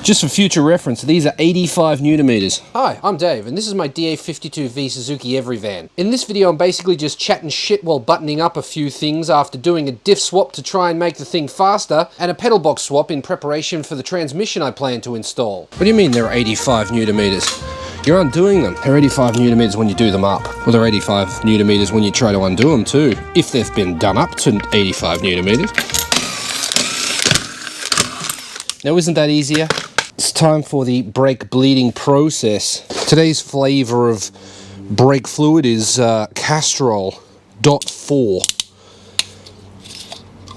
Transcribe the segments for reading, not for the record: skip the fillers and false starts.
Just for future reference, these are 85 Newton meters. Hi, I'm Dave, and this is my DA52V Suzuki Everyvan. In this video, I'm basically just chatting shit while buttoning up a few things after doing a diff swap to try and make the thing faster, and a pedal box swap in preparation for the transmission I plan to install. What do you mean they're 85 Newton meters? You're undoing them. They're 85 Newton meters when you do them up. Well, they're 85 Newton meters when you try to undo them too, if they've been done up to 85 Newton meters. Now, isn't that easier? It's time for the brake bleeding process. Today's flavor of brake fluid is Castrol .4.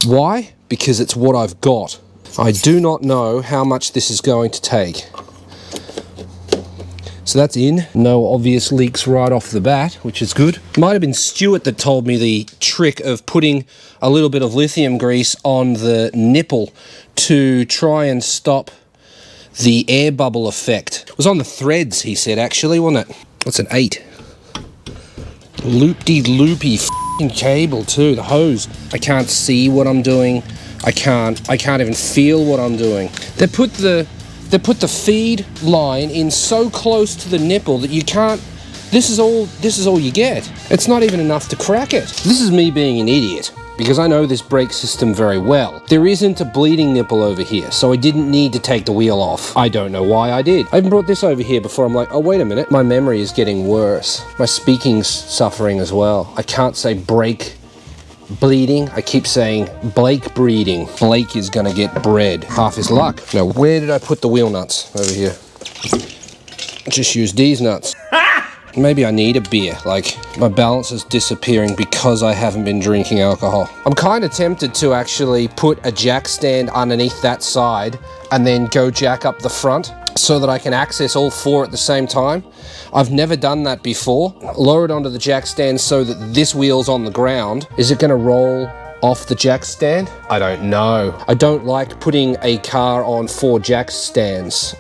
Why? Because it's what I've got. I do not know how much this is going to take. So that's in. No obvious leaks right off the bat, which is good. Might have been Stuart that told me the trick of putting a little bit of lithium grease on the nipple to try and stop the air bubble effect. It was on the threads, he said, actually, wasn't it? What's an 8? Loopy f***ing cable too, the hose. I can't see what I'm doing. I can't even feel what I'm doing. They put the feed line in so close to the nipple that you can't. This is all you get. It's not even enough to crack it. This is me being an idiot, because I know this brake system very well. There isn't a bleeding nipple over here, so I didn't need to take the wheel off. I don't know why I did. I even brought this over here before. I'm like, oh, wait a minute. My memory is getting worse. My speaking's suffering as well. I can't say brake bleeding. I keep saying Blake breeding. Blake is gonna get bred. Half his luck. Now, where did I put the wheel nuts? Over here. Just use these nuts. Maybe I need a beer. Like, my balance is disappearing because I haven't been drinking alcohol. I'm kind of tempted to actually put a jack stand underneath that side and then go jack up the front so that I can access all four at the same time. I've never done that before. Lower it onto the jack stand so that this wheel's on the ground. Is it gonna roll off the jack stand? I don't know. I don't like putting a car on 4 jack stands.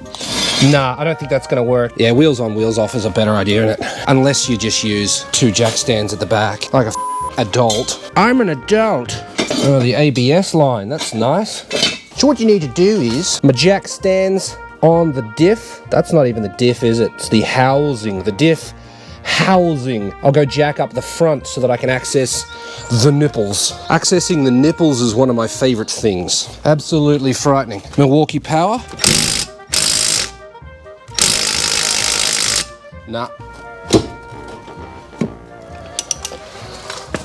Nah, I don't think that's gonna work. Yeah, wheels on, wheels off is a better idea, isn't it? Unless you just use 2 jack stands at the back, like a adult. I'm an adult. Oh, the ABS line, that's nice. So what you need to do is, my jack stands on the diff. That's not even the diff, is it? It's the housing, the diff housing. I'll go jack up the front so that I can access the nipples. Accessing the nipples is one of my favorite things. Absolutely frightening. Milwaukee Power. Nah.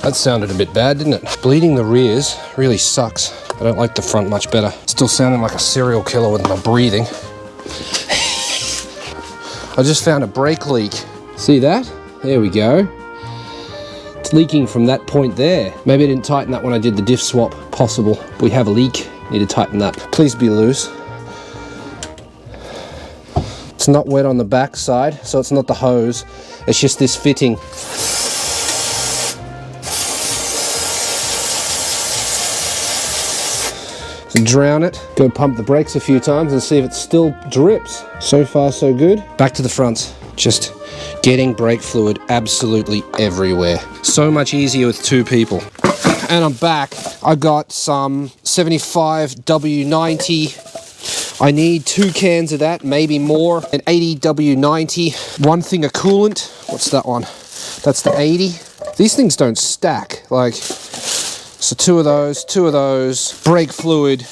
That sounded a bit bad, didn't it? Bleeding the rears really sucks. I don't like the front much better. Still sounding like a serial killer with my breathing. I just found a brake leak. See that? There we go. It's leaking from that point there. Maybe I didn't tighten that when I did the diff swap. Possible. We have a leak. Need to tighten that. Please be loose. It's not wet on the back side, so it's not the hose. It's just this fitting. So drown it. Go pump the brakes a few times and see if it still drips. So far, so good. Back to the front. Just getting brake fluid absolutely everywhere. So much easier with 2 people. And I'm back. I got some 75W90. I need 2 cans of that, maybe more. An 80W90. 1 thing of coolant. What's that one? That's the 80. These things don't stack. Like, so 2 of those, brake fluid,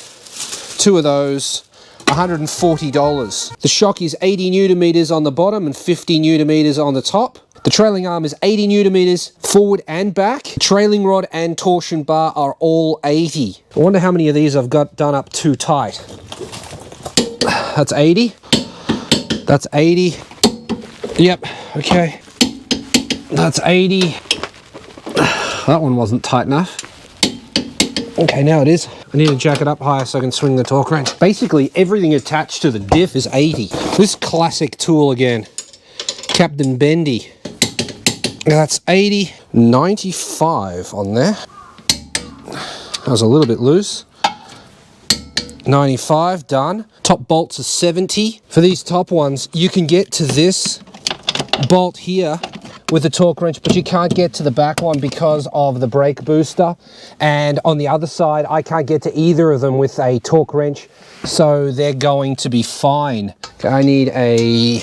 2 of those. $140. The shock is 80 Newton meters on the bottom and 50 Newton meters on the top. The trailing arm is 80 Newton meters forward and back. Trailing rod and torsion bar are all 80. I wonder how many of these I've got done up too tight. That's 80. That's 80. Yep, okay. That's 80. That one wasn't tight enough. Okay, now it is. I need to jack it up higher so I can swing the torque wrench. Basically, everything attached to the diff is 80. This classic tool again. Captain Bendy. That's 80. 95 on there. That was a little bit loose. 95, done. Top bolts are 70. For these top ones, you can get to this bolt here with the torque wrench, but you can't get to the back one because of the brake booster. And on the other side, I can't get to either of them with a torque wrench, so they're going to be fine. Okay, I need to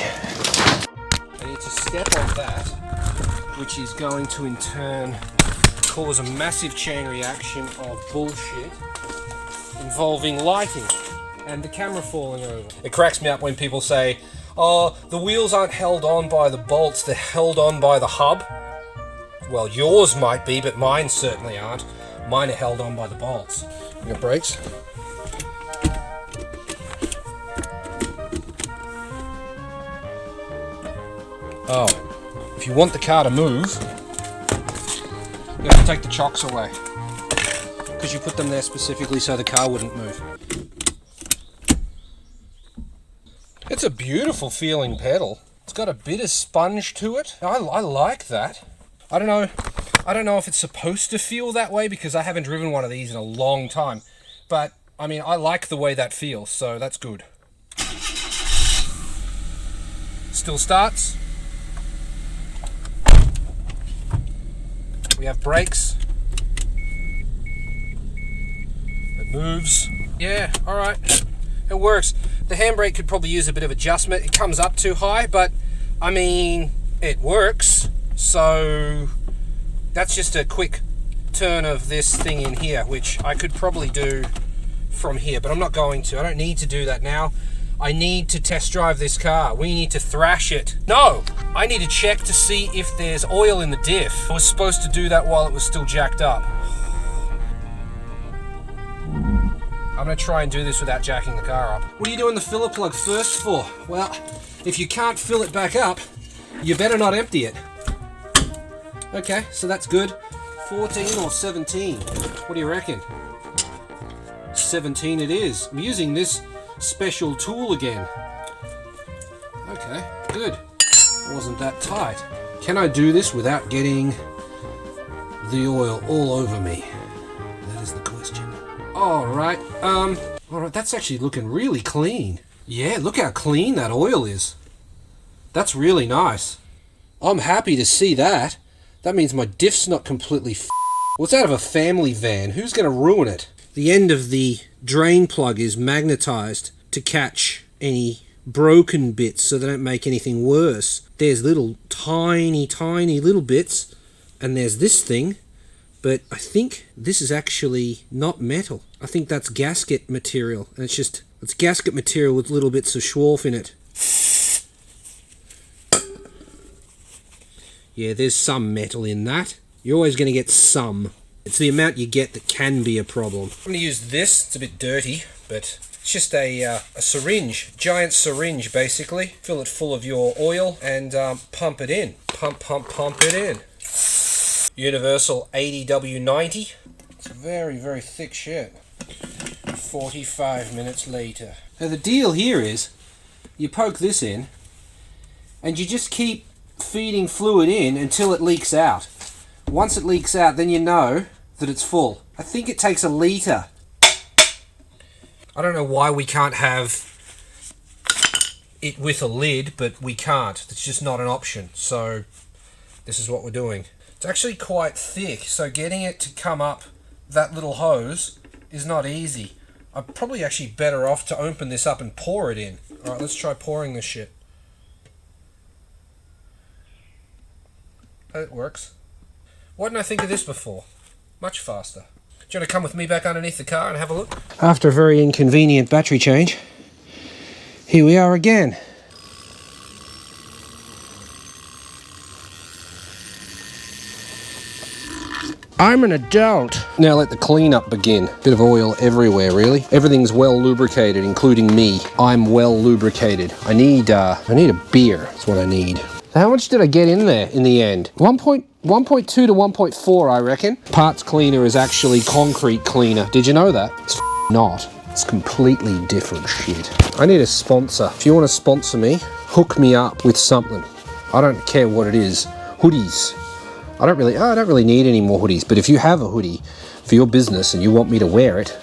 step on that, which is going to in turn cause a massive chain reaction of bullshit involving lighting and the camera falling over. It cracks me up when people say, oh, the wheels aren't held on by the bolts, they're held on by the hub. Well, yours might be, but mine certainly aren't. Mine are held on by the bolts. You got brakes? Oh, if you want the car to move, you have to take the chocks away, because you put them there specifically so the car wouldn't move. It's a beautiful feeling pedal. It's got a bit of sponge to it. I like that. I don't know if it's supposed to feel that way because I haven't driven one of these in a long time. But I mean, I like the way that feels, so that's good. Still starts. We have brakes. It moves. Yeah, all right. It works. The handbrake could probably use a bit of adjustment. It comes up too high, but I mean, it works. So that's just a quick turn of this thing in here, which I could probably do from here, but I'm not going to. I don't need to do that now. I need to test drive this car. We need to thrash it. No, I need to check to see if there's oil in the diff. I was supposed to do that while it was still jacked up. I'm going to try and do this without jacking the car up. What are you doing the filler plug first for? Well, if you can't fill it back up, you better not empty it. Okay, so that's good. 14 or 17? What do you reckon? 17 it is. I'm using this special tool again. Okay, good. It wasn't that tight. Can I do this without getting the oil all over me? That is the question. Alright, alright, that's actually looking really clean. Yeah, look how clean that oil is. That's really nice. I'm happy to see that. That means my diff's not completely well, it's out of a family van. Who's going to ruin it? The end of the drain plug is magnetized to catch any broken bits so they don't make anything worse. There's little tiny little bits, and there's this thing. But I think this is actually not metal. I think that's gasket material. And it's gasket material with little bits of schwarf in it. Yeah, there's some metal in that. You're always going to get some. It's the amount you get that can be a problem. I'm going to use this. It's a bit dirty, but it's just a syringe. Giant syringe, basically. Fill it full of your oil and pump it in. Pump it in. Universal 80W90. It's a very, very thick shit. 45 minutes later. Now the deal here is, you poke this in, and you just keep feeding fluid in until it leaks out. Once it leaks out, then you know that it's full. I think it takes a litre. I don't know why we can't have it with a lid, but we can't. It's just not an option. So this is what we're doing. It's actually quite thick, so getting it to come up that little hose is not easy. I'm probably actually better off to open this up and pour it in. Alright, let's try pouring this shit. It works. Why didn't I think of this before? Much faster. Do you want to come with me back underneath the car and have a look? After a very inconvenient battery change, here we are again. I'm an adult. Now let the cleanup begin. Bit of oil everywhere, really. Everything's well lubricated, including me. I'm well lubricated. I need a beer. That's what I need. How much did I get in there in the end? 1.2 to 1.4, I reckon. Parts cleaner is actually concrete cleaner. Did you know that? It's not. It's completely different shit. I need a sponsor. If you want to sponsor me, hook me up with something. I don't care what it is. Hoodies. I don't really need any more hoodies, but if you have a hoodie for your business and you want me to wear it,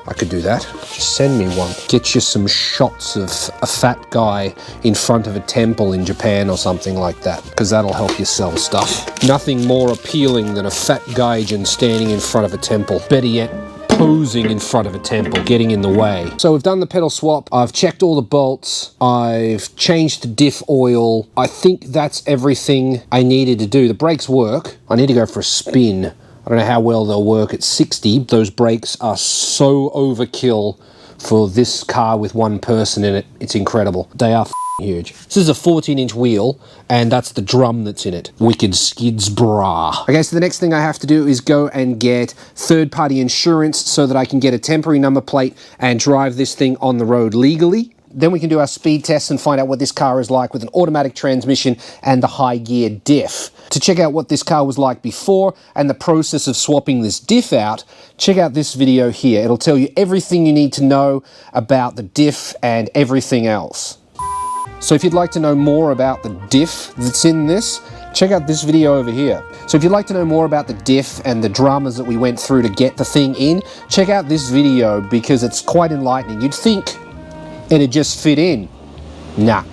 I could do that. Just send me one. Get you some shots of a fat guy in front of a temple in Japan or something like that, because that'll help you sell stuff. Nothing more appealing than a fat gaijin standing in front of a temple. Better yet, posing in front of a temple, getting in the way. So we've done the pedal swap, I've checked all the bolts, I've changed the diff oil. I think that's everything I needed to do. The brakes work. I need to go for a spin. I don't know how well they'll work at 60. Those brakes are so overkill for this car with one person in it. It's incredible. They are huge. This is a 14-inch wheel, and that's the drum that's in it. Wicked skids, brah. Okay, so the next thing I have to do is go and get third-party insurance so that I can get a temporary number plate and drive this thing on the road legally. Then we can do our speed tests and find out what this car is like with an automatic transmission and the high gear diff. To check out what this car was like before and the process of swapping this diff out, check out this video here. It'll tell you everything you need to know about the diff and everything else. So if you'd like to know more about the diff that's in this, check out this video over here. So if you'd like to know more about the diff and the dramas that we went through to get the thing in, check out this video because it's quite enlightening. You'd think it'd just fit in. Nah.